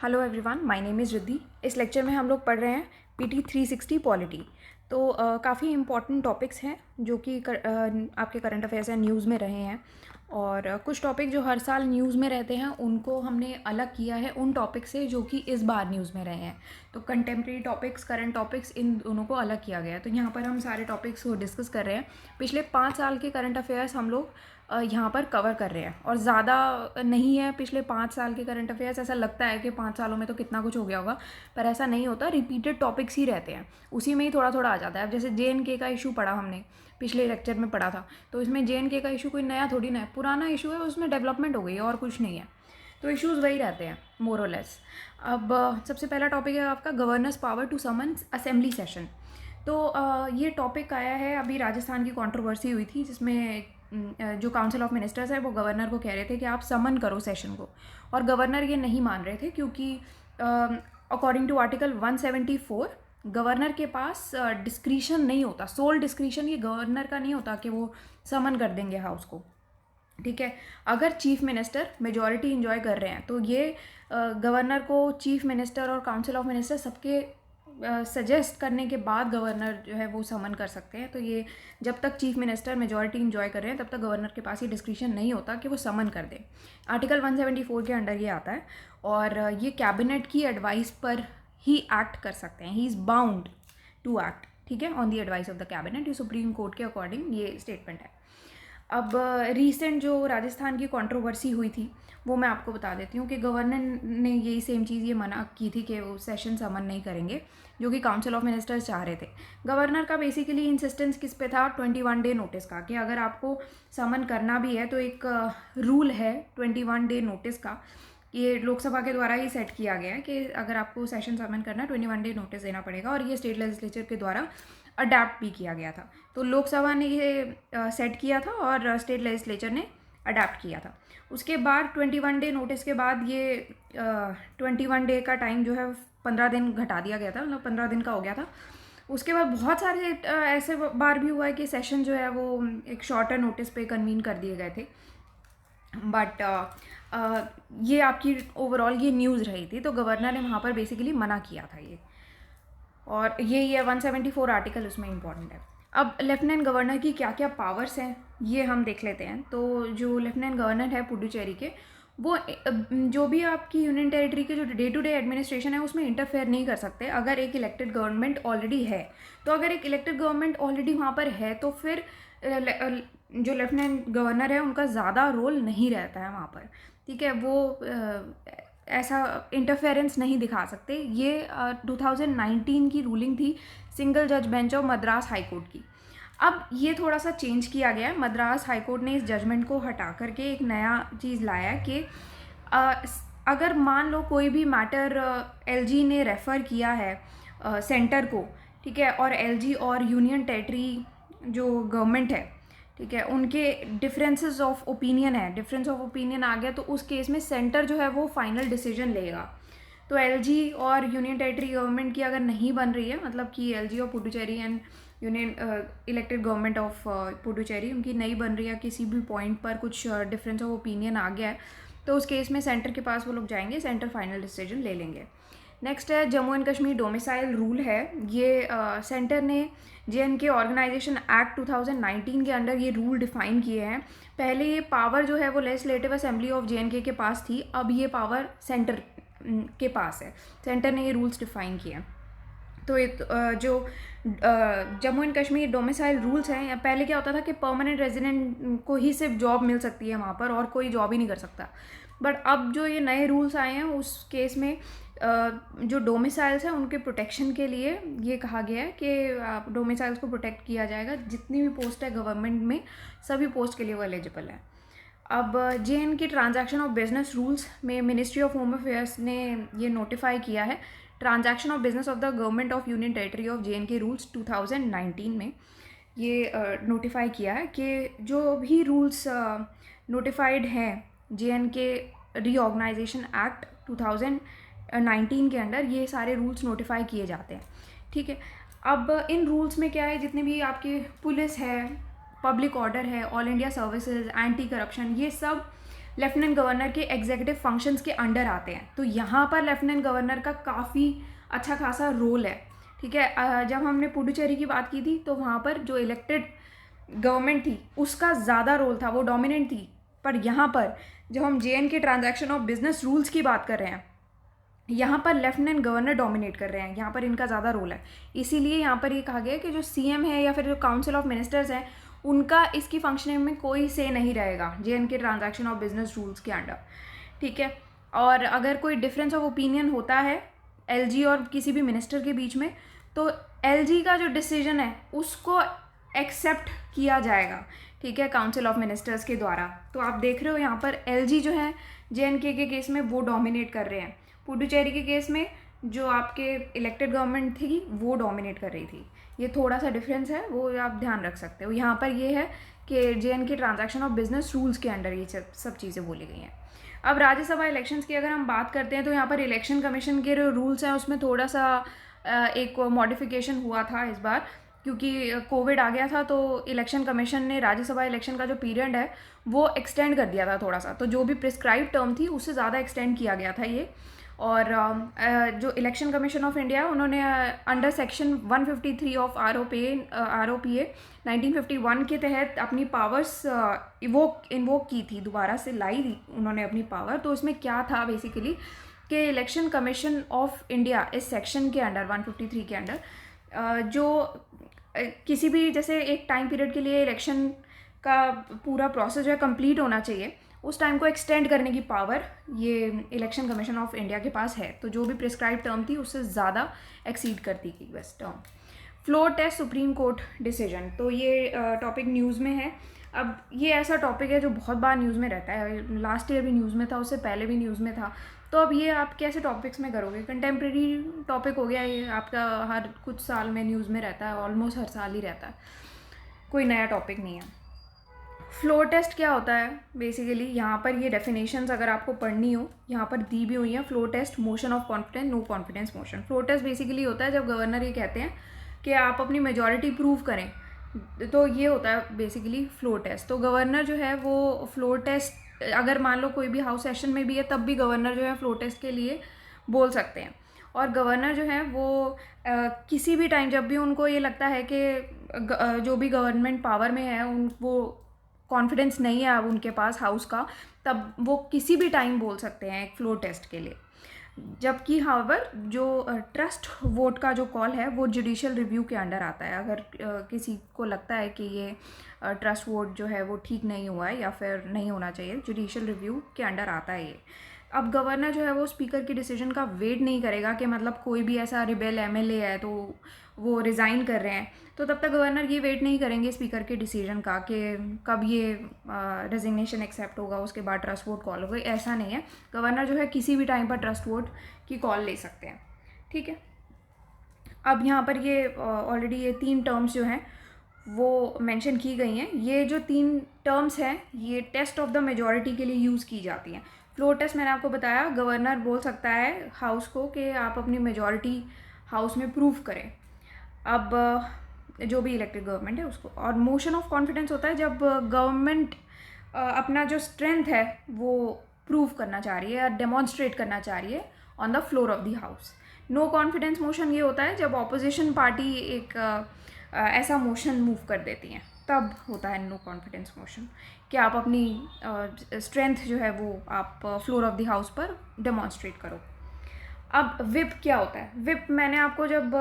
Hello everyone, my name is Riddhi. इस lecture में हम लोग पढ़ रहे हैं पीटी 360 पॉलिटी। तो काफ़ी इम्पॉर्टेंट टॉपिक्स हैं जो कि आपके करंट अफेयर्स या न्यूज़ में रहे हैं, और कुछ टॉपिक जो हर साल न्यूज़ में रहते हैं उनको हमने अलग किया है उन टॉपिक से जो कि इस बार न्यूज़ में रहे हैं। तो कंटेम्प्रेरी टॉपिक्स, करंट टॉपिक्स, इन दोनों को अलग किया गया है। तो यहाँ पर हम सारे टॉपिक्स को डिस्कस कर रहे हैं। पिछले 5 साल के करंट अफेयर्स हम लोग यहाँ पर कवर कर रहे हैं, और ज़्यादा नहीं है पिछले 5 साल के करंट अफेयर्स। ऐसा लगता है कि 5 सालों में तो कितना कुछ हो गया होगा, पर ऐसा नहीं होता। रिपीटेड टॉपिक्स ही रहते हैं, उसी में ही थोड़ा थोड़ा आ जाता है। अब जैसे JNK का इशू पढ़ा हमने, पिछले लेक्चर में पढ़ा था, तो इसमें JNK का इशू कोई नया थोड़ी ना है, पुराना इशू है, उसमें डेवलपमेंट हो गई है और कुछ नहीं है। तो इश्यूज़ वही रहते हैं मोर और लेस। अब सबसे पहला टॉपिक है आपका governor's power to summon assembly session. तो ये टॉपिक आया है, अभी राजस्थान की कंट्रोवर्सी हुई थी जिसमें जो काउंसिल ऑफ मिनिस्टर्स है वो गवर्नर को कह रहे थे कि आप समन करो सेशन को, और गवर्नर ये नहीं मान रहे थे क्योंकि अकॉर्डिंग टू आर्टिकल 174 गवर्नर के पास डिस्क्रिशन नहीं होता, सोल डिस्क्रिशन ये गवर्नर का नहीं होता कि वो समन कर देंगे हाउस को। ठीक है, अगर चीफ मिनिस्टर मेजॉरिटी इंजॉय कर रहे हैं तो ये गवर्नर को चीफ मिनिस्टर और काउंसिल ऑफ मिनिस्टर सबके सजेस्ट करने के बाद गवर्नर जो है वो समन कर सकते हैं। तो ये जब तक चीफ मिनिस्टर मेजॉरिटी इंजॉय कर रहे हैं तब तक गवर्नर के पास ये डिस्क्रिशन नहीं होता कि वो समन कर दे। आर्टिकल 174 के अंडर ये आता है, और ये कैबिनेट की एडवाइस पर ही एक्ट कर सकते हैं। He is bound to act, ठीक है, on the advice of the cabinet. ये सुप्रीम कोर्ट के अकॉर्डिंग ये स्टेटमेंट है। अब रीसेंट जो राजस्थान की कंट्रोवर्सी हुई थी वो मैं आपको बता देती हूँ कि गवर्नर ने यही सेम चीज़ ये मना की थी कि वो सेशन समन नहीं करेंगे, जो कि काउंसिल ऑफ मिनिस्टर्स चाह रहे थे। गवर्नर का बेसिकली इंसिस्टेंस किस पे था? 21 डे नोटिस का, कि अगर आपको समन करना भी है तो एक रूल है 21 डे नोटिस का। ये लोकसभा के द्वारा ही सेट किया गया है कि अगर आपको सेशन समन करना है 21 डे नोटिस देना पड़ेगा, और ये स्टेट लेजिस्लेचर के द्वारा अडैप्ट भी किया गया था। तो लोकसभा ने ये सेट किया था और स्टेट लेजिस्लेचर ने अडैप्ट किया था। उसके बाद 21 डे नोटिस के बाद ये 21 डे का टाइम जो है 15 दिन घटा दिया गया था, मतलब 15 दिन का हो गया था। उसके बाद बहुत सारे ऐसे बार भी हुआ है कि सेशन जो है वो एक शॉर्टर नोटिस पे कन्वीन कर दिए गए थे, बट ये आपकी ओवरऑल ये न्यूज़ रही थी। तो गवर्नर ने वहाँ पर बेसिकली मना किया था ये, और ये 174 आर्टिकल उसमें इम्पॉर्टेंट है। अब लेफ्टिनेंट गवर्नर की क्या क्या पावर्स हैं ये हम देख लेते हैं। तो जो लेफ्टिनेंट गवर्नर है पुडुचेरी के, वो जो भी आपकी यूनियन टेरिटरी के जो डे टू डे एडमिनिस्ट्रेशन है उसमें इंटरफेयर नहीं कर सकते अगर एक इलेक्टेड गवर्नमेंट ऑलरेडी है। तो अगर एक इलेक्टेड गवर्नमेंट ऑलरेडी वहाँ पर है तो फिर जो लेफ्टिनेंट गवर्नर है उनका ज़्यादा रोल नहीं रहता है वहाँ पर, ठीक है। वो ऐसा इंटरफेरेंस नहीं दिखा सकते। ये 2019 की रूलिंग थी सिंगल जज bench of Madras high court की। अब ये थोड़ा सा चेंज किया गया है। मद्रास हाई कोर्ट ने इस जजमेंट को हटा करके एक नया चीज़ लाया है कि अगर मान लो कोई भी मैटर LG ने रेफ़र किया है सेंटर को, ठीक है, और LG और यूनियन टेरिटरी जो गवर्नमेंट है, ठीक है, उनके डिफरेंसेस ऑफ ओपिनियन है, डिफरेंस ऑफ ओपिनियन आ गया, तो उस केस में सेंटर जो है वो फाइनल डिसीजन लेगा। तो LG और यूनियन टेरिटरी गवर्नमेंट की अगर नहीं बन रही है, मतलब कि LG और Puducherry and union elected government of Puducherry उनकी नहीं बन रही है, किसी भी पॉइंट पर कुछ डिफरेंस ऑफ ओपिनियन आ गया है, तो उस केस में सेंटर के पास वो लोग जाएंगे, सेंटर फाइनल डिसीजन ले लेंगे। नेक्स्ट है Jammu and Kashmir domicile rule है। ये सेंटर ने JNK ऑर्गेनाइजेशन एक्ट 2019 के अंडर ये रूल डिफाइन किए हैं। पहले ये पावर जो है वो लेजिस्लेटिव असेंबली ऑफ JNK के पास थी, अब ये पावर सेंटर के पास है। सेंटर ने ये रूल्स डिफाइन किए हैं। तो जो Jammu and Kashmir domicile rules हैं, पहले क्या होता था कि परमानेंट रेजिडेंट को ही सिर्फ जॉब मिल सकती है वहाँ पर, और कोई जॉब ही नहीं कर सकता। बट अब जो ये नए रूल्स आए हैं उस केस में जो डोमिसाइल्स हैं उनके प्रोटेक्शन के लिए ये कहा गया है कि डोमिसाइल्स को प्रोटेक्ट किया जाएगा। जितनी भी पोस्ट है गवर्नमेंट में, सभी पोस्ट के लिए वो एलिजिबल है। अब JNK transaction of business rules में मिनिस्ट्री ऑफ होम अफेयर्स ने ये नोटिफाई किया है। Transaction of business of the government of union territory of JNK rules 2019 में ये नोटिफाई किया है कि जो भी रूल्स नोटिफाइड हैं JNK रीऑर्गेनाइजेशन एक्ट 2019 के अंडर, ये सारे रूल्स नोटिफाई किए जाते हैं, ठीक है। अब इन रूल्स में क्या है, जितने भी आपके पुलिस है, पब्लिक ऑर्डर है, all India services, anti corruption, ये सब लेफ्टिनेंट गवर्नर के एग्जीक्यूटिव फंक्शंस के अंडर आते हैं। तो यहाँ पर लेफ्टिनेंट गवर्नर का काफ़ी अच्छा खासा रोल है, ठीक है। जब हमने पुडुचेरी की बात की थी तो वहाँ पर जो इलेक्टेड गवर्नमेंट थी उसका ज़्यादा रोल था, वो डोमिनेंट थी। पर यहाँ पर जब हम JNK transaction of business rules की बात कर रहे हैं, यहाँ पर लेफ्टिनेंट गवर्नर डोमिनेट कर रहे हैं, यहाँ पर इनका ज़्यादा रोल है। इसीलिए यहाँ पर ये कहा गया है कि जो CM है या फिर जो काउंसिल ऑफ मिनिस्टर्स हैं उनका इसकी फंक्शनिंग में कोई से नहीं रहेगा JNK transaction of business rules के अंडर, ठीक है। और अगर कोई डिफरेंस ऑफ ओपिनियन होता है LG और किसी भी मिनिस्टर के बीच में, तो LG का जो डिसीजन है उसको एक्सेप्ट किया जाएगा, ठीक है, काउंसिल ऑफ मिनिस्टर्स के द्वारा। तो आप देख रहे हो यहाँ पर LG जो है JNK के केस में वो डोमिनेट कर रहे हैं। पुडुचेरी के केस में जो आपके इलेक्टेड गवर्नमेंट थी वो डोमिनेट कर रही थी। ये थोड़ा सा डिफरेंस है, वो आप ध्यान रख सकते हो। यहाँ पर ये है कि JNK transaction of business rules के अंडर ये सब चीज़ें बोली गई हैं। अब राज्यसभा इलेक्शंस की अगर हम बात करते हैं तो यहाँ पर इलेक्शन कमीशन के जो रूल्स हैं उसमें थोड़ा सा एक मॉडिफिकेशन हुआ था इस बार, क्योंकि कोविड आ गया था। तो इलेक्शन कमीशन ने राज्यसभा इलेक्शन का जो पीरियड है वो एक्सटेंड कर दिया था थोड़ा सा, तो जो भी प्रिस्क्राइब टर्म थी उससे ज़्यादा एक्सटेंड किया गया था ये। और जो इलेक्शन कमीशन ऑफ इंडिया उन्होंने अंडर सेक्शन 153 ऑफ ROPA 1951 के तहत अपनी पावर्स इन्वोक की थी, दोबारा से लाई थी उन्होंने अपनी पावर। तो इसमें क्या था बेसिकली कि इलेक्शन कमीशन ऑफ इंडिया इस सेक्शन के अंडर 153 के अंडर जो किसी भी जैसे एक टाइम पीरियड के लिए इलेक्शन का पूरा प्रोसेस जो है कंप्लीट होना चाहिए, उस टाइम को एक्सटेंड करने की पावर ये इलेक्शन कमीशन ऑफ इंडिया के पास है। तो जो भी प्रिस्क्राइब टर्म थी उससे ज़्यादा एक्सीड करती थी बस term. Floor test supreme court decision, तो ये टॉपिक न्यूज़ में है। अब ये ऐसा टॉपिक है जो बहुत बार न्यूज़ में रहता है, लास्ट ईयर भी न्यूज़ में था, उससे पहले भी न्यूज़ में था। तो अब ये आप कैसे टॉपिक्स में करोगे, कंटेम्प्रेरी टॉपिक हो गया ये आपका, हर कुछ साल में न्यूज़ में रहता है, ऑलमोस्ट हर साल ही रहता है, कोई नया टॉपिक नहीं है। फ्लोर टेस्ट क्या होता है बेसिकली, यहाँ पर ये डेफिनेशंस अगर आपको पढ़नी हो यहाँ पर दी भी हुई हैं। Floor test, motion of confidence, no confidence motion. Floor test basically होता है जब गवर्नर ये कहते हैं कि आप अपनी मेजॉरिटी प्रूव करें, तो ये होता है बेसिकली फ्लोर टेस्ट। तो गवर्नर जो है वो फ्लोर टेस्ट, अगर मान लो कोई भी हाउस सेशन में भी है तब भी गवर्नर जो है फ्लोर टेस्ट के लिए बोल सकते हैं। और गवर्नर जो है वो किसी भी टाइम जब भी उनको ये लगता है कि जो भी गवर्नमेंट पावर में है वो कॉन्फिडेंस नहीं है अब उनके पास हाउस का, तब वो किसी भी टाइम बोल सकते हैं एक फ्लोर टेस्ट के लिए। जबकि हाउएवर जो ट्रस्ट वोट का जो कॉल है वो जुडिशियल रिव्यू के अंडर आता है। अगर किसी को लगता है कि ये ट्रस्ट वोट जो है वो ठीक नहीं हुआ है या फिर नहीं होना चाहिए, जुडिशियल रिव्यू के अंडर आता है ये। अब गवर्नर जो है वो स्पीकर के डिसीजन का वेट नहीं करेगा कि मतलब कोई भी ऐसा रिबेल MLA है तो वो रिज़ाइन कर रहे हैं, तो तब तक गवर्नर ये वेट नहीं करेंगे स्पीकर के डिसीजन का कि कब ये रेजिग्नेशन एक्सेप्ट होगा, उसके बाद ट्रस्ट वोट कॉल होगा। ऐसा नहीं है, गवर्नर जो है किसी भी टाइम पर ट्रस्ट वोट की कॉल ले सकते हैं, ठीक है। अब यहाँ पर ये ऑलरेडी ये 3 टर्म्स जो हैं वो मेंशन की गई हैं। ये जो 3 टर्म्स हैं ये टेस्ट ऑफ द मेजॉरिटी के लिए यूज़ की जाती हैं। फ्लोर टेस्ट मैंने आपको बताया, गवर्नर बोल सकता है हाउस को कि आप अपनी मेजॉरिटी हाउस में प्रूव करें, अब जो भी इलेक्टेड गवर्नमेंट है उसको। और मोशन ऑफ कॉन्फिडेंस होता है जब गवर्नमेंट अपना जो स्ट्रेंथ है वो प्रूव करना चाह रही है या डेमॉन्स्ट्रेट करना चाह रही है on the floor of the house. No confidence motion ये होता है जब ऑपोजिशन पार्टी एक ऐसा मोशन मूव कर देती हैं, तब होता है नो कॉन्फिडेंस मोशन कि आप अपनी स्ट्रेंथ जो है वो आप फ्लोर ऑफ द हाउस पर डेमॉन्स्ट्रेट करो। अब विप क्या होता है, विप मैंने आपको जब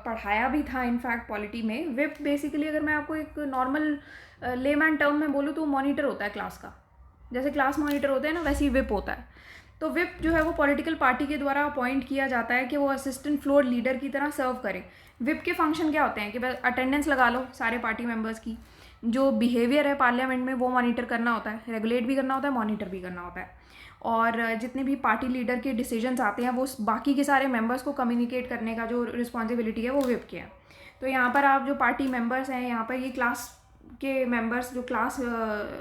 पढ़ाया भी था इनफैक्ट पॉलिटी में। विप बेसिकली अगर मैं आपको एक नॉर्मल लेमैन टर्म में बोलूँ तो मॉनिटर होता है क्लास का, जैसे क्लास मॉनिटर होते हैं ना वैसे ही विप होता है। तो विप जो है वो पॉलिटिकल पार्टी के द्वारा अपॉइंट किया जाता है कि वो असिस्टेंट फ्लोर लीडर की तरह सर्व करे। विप के फंक्शन क्या होते हैं कि बस अटेंडेंस लगा लो सारे पार्टी मेंबर्स की, जो बिहेवियर है पार्लियामेंट में वो मॉनिटर करना होता है, रेगुलेट भी करना होता है, मॉनिटर भी करना होता है। और जितने भी पार्टी लीडर के डिसीजंस आते हैं वो बाकी के सारे मेंबर्स को कम्युनिकेट करने का जो रिस्पॉन्सिबिलिटी है वो विप की है। तो यहाँ पर आप जो पार्टी मेंबर्स हैं यहाँ पर ये क्लास के मेंबर्स जो क्लास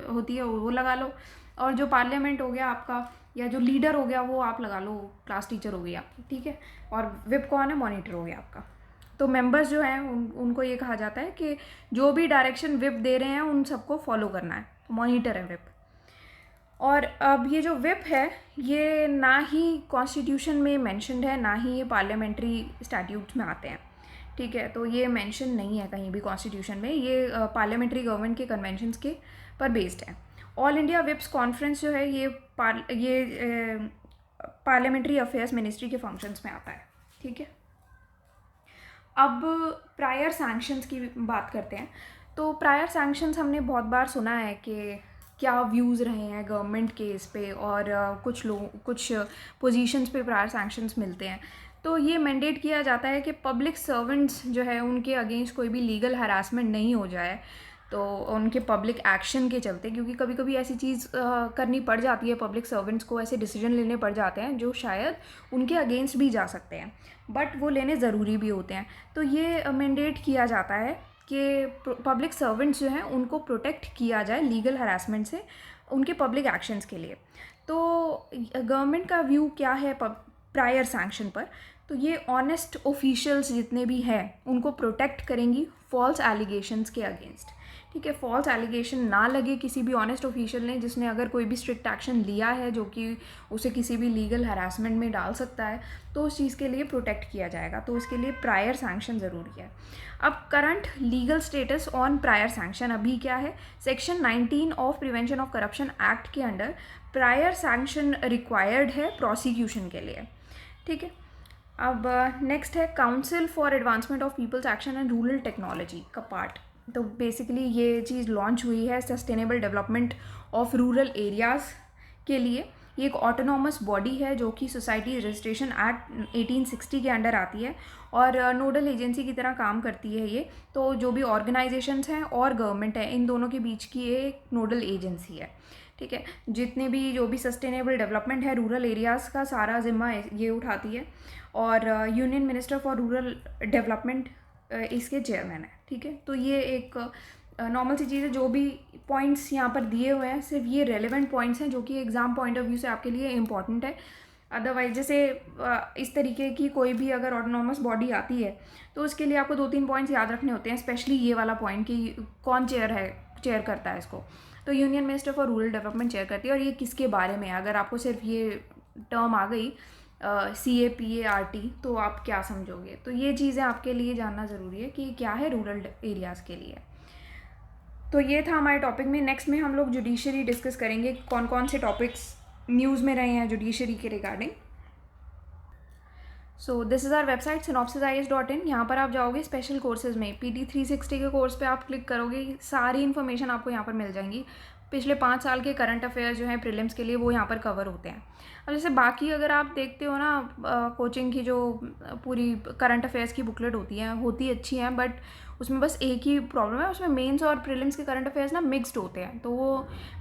होती है वो लगा लो, और जो पार्लियामेंट हो गया आपका या जो लीडर हो गया वो आप लगा लो, क्लास टीचर हो गई आपकी, ठीक है। और विप कौन है, मॉनिटर हो गया आपका। तो मेंबर्स जो हैं उनको ये कहा जाता है कि जो भी डायरेक्शन विप दे रहे हैं उन सबको फॉलो करना है, मॉनिटर है विप। और अब ये जो विप है ये ना ही कॉन्स्टिट्यूशन में मेंशन्ड है, ना ही ये पार्लियामेंट्री स्टैट्यूट्स में आते हैं, ठीक है। तो ये मेंशन नहीं है कहीं भी कॉन्स्टिट्यूशन में, ये पार्लियामेंट्री गवर्नमेंट के कन्वेंशंस के पर बेस्ड है। ऑल इंडिया विप्स कॉन्फ्रेंस जो है ये पार्लियामेंट्री अफेयर्स मिनिस्ट्री के फंक्शंस में आता है, ठीक है। अब प्रायर सैंक्शंस की बात करते हैं। तो प्रायर सैंक्शंस हमने बहुत बार सुना है कि क्या व्यूज़ रहे हैं गवर्नमेंट के इस पे, और कुछ पोजीशंस पे प्रायर सैंक्शंस मिलते हैं। तो ये मैंडेट किया जाता है कि पब्लिक सर्वेंट्स जो है उनके अगेंस्ट कोई भी लीगल हरासमेंट नहीं हो जाए, तो उनके पब्लिक एक्शन के चलते, क्योंकि कभी कभी ऐसी चीज़ करनी पड़ जाती है, पब्लिक सर्वेंट्स को ऐसे डिसीजन लेने पड़ जाते हैं जो शायद उनके अगेंस्ट भी जा सकते हैं, बट वो लेने ज़रूरी भी होते हैं। तो ये मैंडेट किया जाता है कि पब्लिक सर्वेंट्स जो हैं उनको प्रोटेक्ट किया जाए लीगल हरासमेंट से उनके पब्लिक एक्शंस के लिए। तो गवर्नमेंट का व्यू क्या है प्रायर सैंक्शन पर? तो ये ऑनेस्ट ऑफिशियल्स जितने भी हैं उनको प्रोटेक्ट करेंगी फॉल्स एलिगेशंस के अगेंस्ट, ठीक है। फॉल्स एलिगेशन ना लगे किसी भी ऑनेस्ट ऑफिशियल ने जिसने अगर कोई भी स्ट्रिक्ट एक्शन लिया है जो कि उसे किसी भी लीगल हरासमेंट में डाल सकता है, तो उस चीज़ के लिए प्रोटेक्ट किया जाएगा। तो इसके लिए प्रायर सैंक्शन ज़रूरी है। अब current legal status on prior sanction अभी क्या है? Section 19 of prevention of corruption act के अंडर प्रायर सैंक्शन रिक्वायर्ड है प्रोसिक्यूशन के लिए, ठीक है। अब नेक्स्ट है council for advancement of people's action and rural technology का पार्ट। तो बेसिकली ये चीज़ लॉन्च हुई है sustainable development of rural areas के लिए। ये एक ऑटोनॉमस बॉडी है जो कि सोसाइटी रजिस्ट्रेशन एक्ट 1860 के अंडर आती है और नोडल एजेंसी की तरह काम करती है ये। तो जो भी ऑर्गेनाइजेशंस हैं और गवर्नमेंट है, इन दोनों के बीच की ये एक नोडल एजेंसी है, ठीक है। जितने भी जो भी सस्टेनेबल डेवलपमेंट है रूरल एरियाज़ का सारा जिम्मा ये उठाती है, और union minister for rural development इसके चेयरमैन है, ठीक है। तो ये एक नॉर्मल सी चीज़ है। जो भी पॉइंट्स यहाँ पर दिए हुए हैं सिर्फ ये रेलेवेंट पॉइंट्स हैं जो कि एग्ज़ाम पॉइंट ऑफ व्यू से आपके लिए इम्पॉर्टेंट है। अदरवाइज जैसे इस तरीके की कोई भी अगर ऑटोनॉमस बॉडी आती है तो उसके लिए आपको 2-3 पॉइंट्स याद रखने होते हैं, स्पेशली ये वाला पॉइंट कि कौन चेयर करता है इसको। तो union minister for rural development chair करती है, और ये किसके बारे में है? अगर आपको सिर्फ ये टर्म आ गई CAPART तो आप क्या समझोगे? तो ये चीज़ें आपके लिए जानना ज़रूरी है कि क्या है रूरल एरियाज़ के लिए। तो ये था हमारे टॉपिक में। नेक्स्ट में हम लोग जुडिशरी डिस्कस करेंगे, कौन कौन से टॉपिक्स न्यूज़ में रहे हैं जुडिशरी के regarding. So this is our website synopsisis.in। यहाँ पर आप जाओगे स्पेशल कोर्सेज़ में PT 360 के कोर्स पे आप क्लिक करोगे, सारी इन्फॉर्मेशन आपको यहाँ पर मिल जाएंगी। पिछले 5 साल के करंट अफेयर्स जो हैं प्रीलिम्स के लिए वो यहाँ पर कवर होते हैं। अब जैसे बाकी अगर आप देखते हो ना कोचिंग की जो पूरी करंट अफेयर्स की बुकलेट होती अच्छी हैं, बट उसमें बस एक ही प्रॉब्लम है, उसमें मेंस और प्रीलिम्स के करंट अफेयर्स ना मिक्स्ड होते हैं। तो वो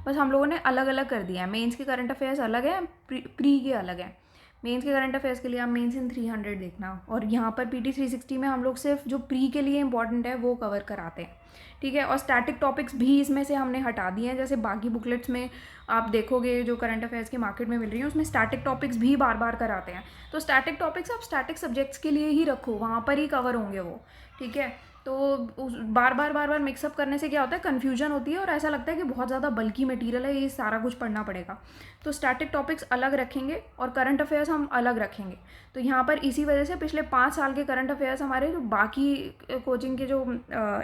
बस हम लोगों ने अलग अलग कर दिया है। मेंस के करंट अफेयर्स अलग है, प्री के अलग है। मेंस के करंट अफेयर्स के लिए आप मेंस इन 300 देखना, और यहाँ पर PT 360 में हम लोग सिर्फ जो प्री के लिए इंपॉर्टेंट है वो कवर कराते हैं, ठीक है। और स्टैटिक टॉपिक्स भी इसमें से हमने हटा दिए हैं। जैसे बाकी बुकलेट्स में आप देखोगे जो करंट अफेयर्स की मार्केट में मिल रही है उसमें स्टैटिक टॉपिक्स भी बार बार कराते हैं। तो स्टैटिक टॉपिक्स आप स्टैटिक सब्जेक्ट्स के लिए ही रखो, वहाँ पर ही कवर होंगे वो, ठीक है। तो बार बार मिक्सअप करने से क्या होता है, कन्फ्यूजन होती है और ऐसा लगता है कि बहुत ज़्यादा बल्कि मटेरियल है, ये सारा कुछ पढ़ना पड़ेगा। तो स्टैटिक टॉपिक्स अलग रखेंगे और करंट अफेयर्स हम अलग रखेंगे। तो यहाँ पर इसी वजह से पिछले 5 साल के करंट अफेयर्स हमारे जो बाकी कोचिंग के जो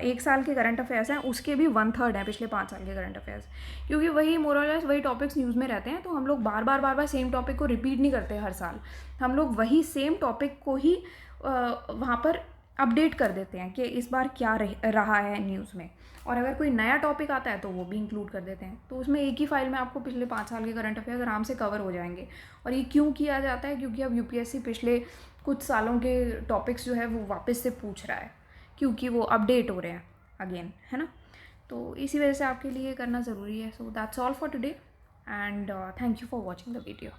1 साल के करंट अफेयर्स हैं उसके भी 1/3 हैं पिछले 5 साल के करंट अफेयर्स, क्योंकि वही मोरलेस वही टॉपिक्स न्यूज़ में रहते हैं। तो हम लोग बार बार सेम टॉपिक को रिपीट नहीं करते हर साल, हम लोग वही सेम टॉपिक को ही वहाँ पर अपडेट कर देते हैं कि इस बार क्या रहा है न्यूज़ में, और अगर कोई नया टॉपिक आता है तो वो भी इंक्लूड कर देते हैं। तो उसमें एक ही फाइल में आपको पिछले 5 साल के करंट अफेयर्स आराम से कवर हो जाएंगे। और ये क्यों किया जाता है? क्योंकि अब UPSC पिछले कुछ सालों के टॉपिक्स जो है वो वापस से पूछ रहा है, क्योंकि वो अपडेट हो रहे हैं अगेन, है ना। तो इसी वजह से आपके लिए करना ज़रूरी है। So that's all for today and thank you for watching the video.